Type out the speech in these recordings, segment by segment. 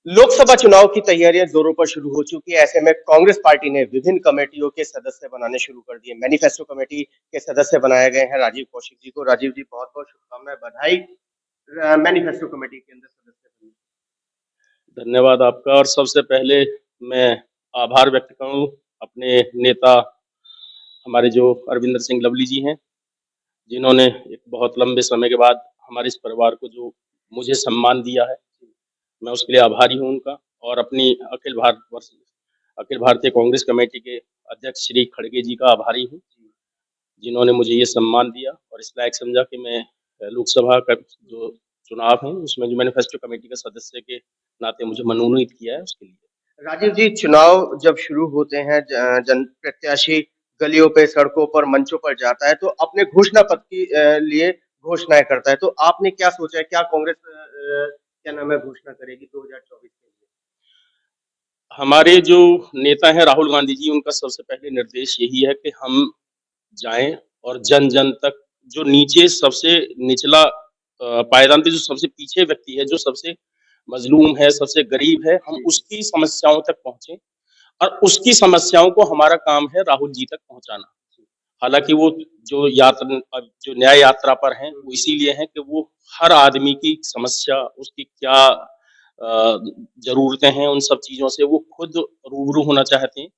लोकसभा चुनाव की तैयारियां जोरों पर शुरू हो चुकी है। ऐसे में कांग्रेस पार्टी ने विभिन्न कमेटियों के सदस्य बनाने शुरू कर दिए। मैनिफेस्टो कमेटी के सदस्य बनाए गए हैं राजीव कौशिक जी को। राजीव जी, बहुत बहुत शुभकामनाएं, बधाई मैनिफेस्टो कमेटी के अंदर सदस्य बनने। धन्यवाद आपका। और सबसे पहले मैं आभार व्यक्त करूं अपने नेता हमारे जो अरविंदर सिंह लवली जी हैं, जिन्होंने एक बहुत लंबे समय के बाद हमारे इस परिवार को जो मुझे सम्मान दिया है, मैं उसके लिए आभारी हूं उनका। और अपनी अखिल भारतीय कांग्रेस कमेटी के अध्यक्ष श्री खड़गे जी का आभारी हूं, जिन्होंने मुझे ये सम्मान दिया और इस लायक समझा कि मैं लोकसभा का जो चुनाव है उसमें जो मैनिफेस्टो कमेटी का सदस्य के नाते मुझे मनोनीत किया है उसके लिए। राजीव जी, चुनाव जब शुरू होते हैं, जन प्रत्याशी गलियों पे, सड़कों पर, मंचों पर जाता है तो अपने घोषणा पत्र की लिए घोषणाएं करता है। तो आपने क्या सोचा है, क्या कांग्रेस क्या नाम है घोषणा करेगी 2024 के लिए? हमारे जो नेता हैं राहुल गांधी जी, उनका सबसे पहले निर्देश यही है कि हम जाएं और जन जन तक, जो नीचे सबसे निचला पायदान पे जो सबसे पीछे व्यक्ति है, जो सबसे मजलूम है, सबसे गरीब है, हम उसकी समस्याओं तक पहुंचे। और उसकी समस्याओं को हमारा काम है राहुल जी तक पहुंचाना। हालांकि वो जो न्याय यात्रा पर हैं वो इसीलिए हैं कि वो हर आदमी की समस्या, उसकी क्या जरूरतें हैं, उन सब चीजों से वो खुद रूबरू होना चाहते हैं।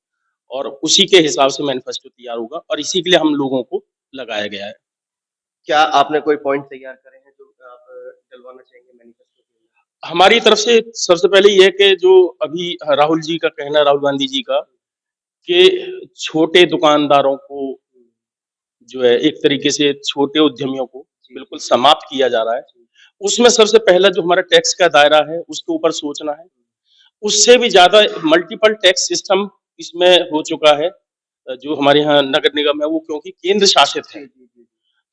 और उसी के हिसाब से मैनिफेस्टो तैयार होगा और इसी के लिए हम लोगों को लगाया गया है। क्या आपने कोई पॉइंट तैयार करे हैं जो आप डलवाना चाहेंगे मैनिफेस्टो के अंदर? हमारी तरफ से सबसे पहले ये है कि जो अभी राहुल जी का कहना, राहुल गांधी जी का, कि छोटे दुकानदारों को जो है एक तरीके से छोटे उद्यमियों को बिल्कुल समाप्त किया जा रहा है। उसमें सबसे पहला जो हमारा टैक्स का दायरा है उसके ऊपर सोचना है। उससे भी ज्यादा मल्टीपल टैक्स सिस्टम इसमें हो चुका है। जो हमारे यहाँ नगर निगम है वो क्योंकि केंद्र शासित है,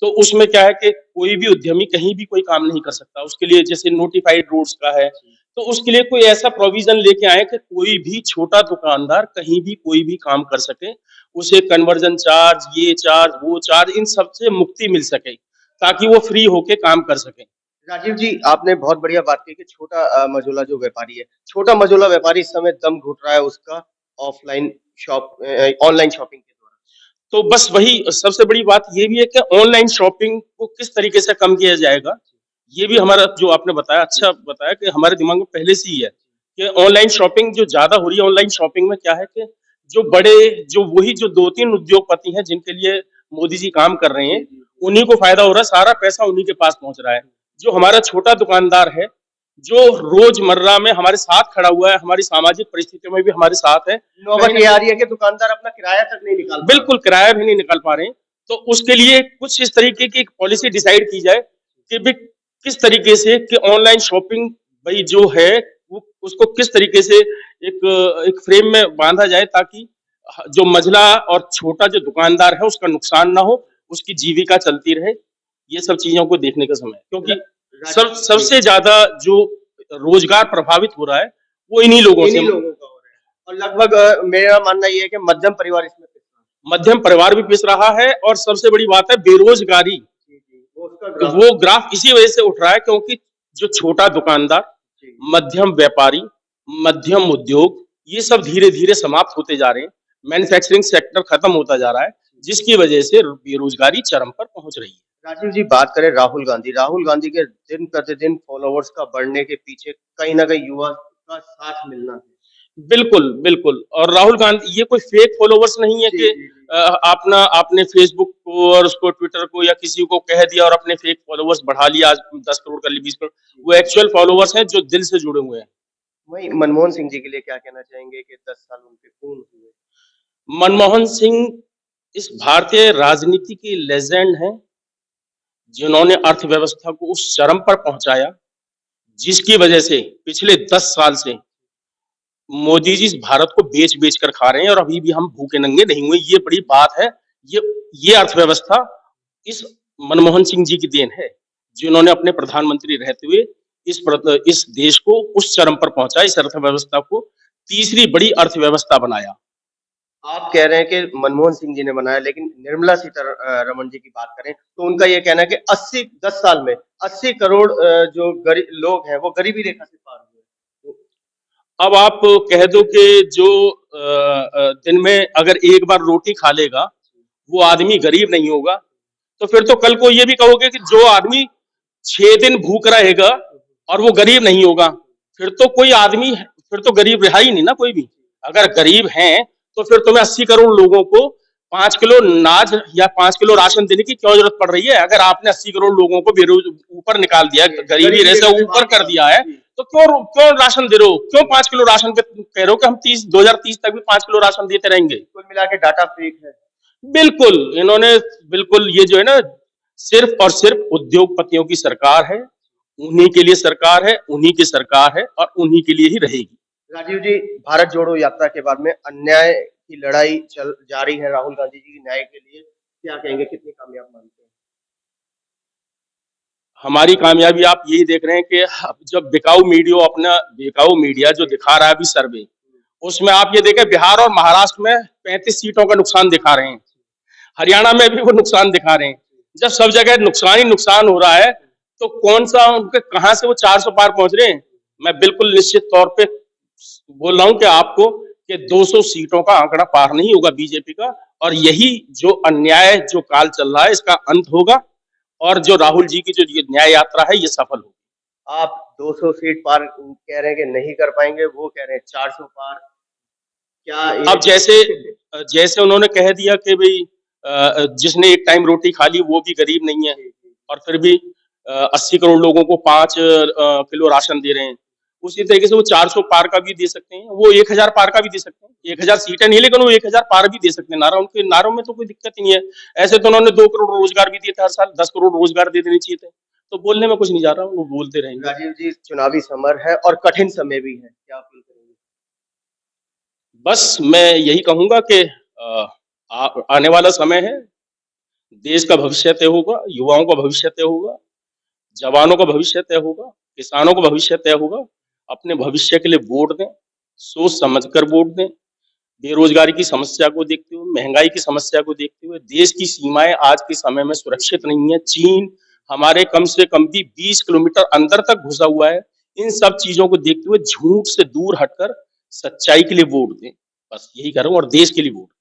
तो उसमें क्या है कि कोई भी उद्यमी कहीं भी कोई काम नहीं कर सकता। उसके लिए जैसे नोटिफाइड रोड्स का है, तो उसके लिए कोई ऐसा प्रोविजन लेके आए कि कोई भी छोटा दुकानदार कहीं भी कोई भी काम कर सके, उसे कन्वर्जन चार्ज, ये चार्ज, वो चार्ज, इन सब से मुक्ति मिल सके, ताकि वो फ्री होके काम कर सके। राजीव जी, आपने बहुत बढ़िया बात की कि छोटा मझोला जो व्यापारी है, छोटा मझोला व्यापारी इस समय दम घुट रहा है उसका ऑफलाइन ऑनलाइन शॉपिंग के द्वारा। तो बस वही सबसे बड़ी बात ये भी है कि ऑनलाइन शॉपिंग को किस तरीके से कम किया जाएगा। ये भी हमारा जो आपने बताया, अच्छा बताया कि हमारे दिमाग में पहले से ही है कि ऑनलाइन शॉपिंग जो ज्यादा हो रही है, ऑनलाइन शॉपिंग में क्या है कि जो बड़े, जो वही जो 2-3 उद्योगपति हैं जिनके लिए मोदी जी काम कर रहे हैं, उन्हीं को फायदा हो रहा है, सारा पैसा उन्हीं के पास पहुंच रहा है। जो हमारा छोटा दुकानदार है, जो रोजमर्रा में हमारे साथ खड़ा हुआ है, हमारी सामाजिक परिस्थितियों में भी हमारे साथ है, नौबत ये आ रही है कि दुकानदार अपना किराया तक नहीं निकाल पा रहा। बिल्कुल किराया भी नहीं निकाल पा रहे हैं। तो उसके लिए कुछ इस तरीके की एक पॉलिसी डिसाइड की जाए कि भी किस तरीके से कि ऑनलाइन शॉपिंग भाई जो है वो उसको किस तरीके से एक एक फ्रेम में बांधा जाए, ताकि जो मझला और छोटा जो दुकानदार है उसका नुकसान ना हो, उसकी जीविका चलती रहे। ये सब चीजों को देखने का समय है, क्योंकि सबसे ज्यादा जो रोजगार प्रभावित हो रहा है वो इन्हीं लोगों से, लोगों का हो रहा है। और लगभग मेरा मानना ये है कि मध्यम परिवार इसमें पिस रहा है। मध्यम परिवार भी पिस रहा है। और सबसे बड़ी बात है बेरोजगारी, वो ग्राफ इसी वजह से उठ रहा है क्योंकि जो छोटा दुकानदार, मध्यम व्यापारी, मध्यम उद्योग, ये सब धीरे धीरे समाप्त होते जा रहे हैं। मैन्युफैक्चरिंग सेक्टर खत्म होता जा रहा है, जिसकी वजह से बेरोजगारी चरम पर पहुंच रही है। राजीव जी, बात करें राहुल गांधी के दिन प्रतिदिन फॉलोवर्स का बढ़ने के पीछे कहीं ना कहीं युवा का साथ मिलना है। बिल्कुल बिल्कुल। और राहुल गांधी ये कोई फेक फॉलोवर्स नहीं है कि आपने फेसबुक को और उसको ट्विटर को या किसी को कह दिया और अपने फेक फॉलोवर्स बढ़ा लिया, आज 10 करोड़ कर ली, 20 करोड़। वो एक्चुअल फॉलोवर्स हैं जो दिल से जुड़े हुए हैं। वही मनमोहन सिंह जी के लिए क्या कहना चाहेंगे कि 10 साल उनके पूर्ण हुए? मनमोहन सिंह इस भारतीय राजनीति के लेजेंड हैं, जिन्होंने अर्थव्यवस्था को उस चरम पर पहुंचाया जिसकी वजह से पिछले 10 साल से मोदी जी इस भारत को बेच बेच कर खा रहे हैं और अभी भी हम भूखे नंगे नहीं हुए। ये बड़ी बात है। ये अर्थव्यवस्था इस मनमोहन सिंह जी की देन है, जिन्होंने अपने प्रधानमंत्री रहते हुए इस देश को उस चरम पर पहुंचा, इस अर्थव्यवस्था को तीसरी बड़ी अर्थव्यवस्था बनाया। आप कह रहे हैं कि मनमोहन सिंह जी ने बनाया, लेकिन निर्मला सीतारमण जी की बात करें तो उनका ये कहना है कि 10 साल में 80 करोड़ जो गरीब लोग हैं वो गरीबी रेखा से पार हुए। अब आप कह दो कि जो दिन में अगर एक बार रोटी खा लेगा वो आदमी गरीब नहीं होगा, तो फिर तो कल को ये भी कहोगे कि जो आदमी 6 दिन भूख रहेगा और वो गरीब नहीं होगा, फिर तो कोई आदमी, फिर तो गरीब रहा ही नहीं ना कोई भी। अगर गरीब हैं तो फिर तुम्हें 80 करोड़ लोगों को 5 किलो अनाज या 5 किलो राशन देने की क्यों जरूरत पड़ रही है? अगर आपने 80 करोड़ लोगों को बेरोज ऊपर निकाल दिया, गरीबी रेखा से ऊपर कर दिया है, तो क्यों क्यों राशन दे रहे हो? क्यों 5 किलो राशन पे कह रहे हो कि हम 2030 तक भी 5 किलो राशन देते रहेंगे? कुल मिला के डाटा फेक है। बिल्कुल, इन्होंने बिल्कुल ये जो है ना, सिर्फ और सिर्फ उद्योगपतियों की सरकार है, उन्हीं के लिए सरकार है, उन्हीं की सरकार है और उन्हीं के लिए ही रहेगी। राजीव जी, भारत जोड़ो यात्रा के बाद में अन्याय की लड़ाई चल जारी है राहुल गांधी जी की न्याय के लिए, क्या कहेंगे, कितनी कामयाब मानते हैं? हमारी कामयाबी आप यही देख रहे हैं कि जब बिकाऊ मीडिया जो दिखा रहा है अभी सर्वे, उसमें आप ये देखें बिहार और महाराष्ट्र में 35 सीटों का नुकसान दिखा रहे हैं, हरियाणा में भी वो नुकसान दिखा रहे हैं। जब सब जगह नुकसान ही नुकसान हो रहा है, तो कौन सा उनके कहां से वो 400 पार पहुंच रहे हैं? मैं बिल्कुल निश्चित तौर पे बोल रहा हूं कि आपको कि 200 सीटों का आंकड़ा पार नहीं होगा बीजेपी का, और यही जो अन्याय जो काल चल रहा है इसका अंत होगा, और जो राहुल जी की जो ये न्याय यात्रा है ये सफल होगी। आप 200 सीट पार कह रहे हैं कि नहीं कर पाएंगे, वो कह रहे हैं 400 पार, क्या ये अब जैसे जैसे उन्होंने कह दिया कि भाई जिसने एक टाइम रोटी खा ली वो भी गरीब नहीं है, और फिर भी 80 करोड़ लोगों को 5 किलो राशन दे रहे हैं, उसी तरीके से वो 400 पार का भी दे सकते हैं, वो 1000 पार का भी दे सकते हैं। 1000 सीटें नहीं, लेकिन वो 1000 पार भी दे सकते हैं। उनके नारों में तो कोई दिक्कत ही नहीं है। ऐसे तो उन्होंने 2 करोड़ रोजगार भी दिए थे हर साल, 10 करोड़ रोजगार दे देने चाहिए थे। तो बोलने में कुछ नहीं जा रहा, वो बोलते रहेंगे। राजीव जी, चुनावी समर है और कठिन समय भी है, क्या अपील करेंगे? बस मैं यही कहूंगा कि आने वाला समय है, देश का भविष्य तय होगा, युवाओं का भविष्य तय होगा, जवानों का भविष्य तय होगा, किसानों का भविष्य तय होगा। अपने भविष्य के लिए वोट दें, सोच समझकर वोट दें। बेरोजगारी की समस्या को देखते हुए, महंगाई की समस्या को देखते हुए, देश की सीमाएं आज के समय में सुरक्षित नहीं है। चीन हमारे कम से कम भी 20 किलोमीटर अंदर तक घुसा हुआ है। इन सब चीजों को देखते हुए झूठ से दूर हटकर सच्चाई के लिए वोट दें। बस यही कर रहा हूं, और देश के लिए वोट दें।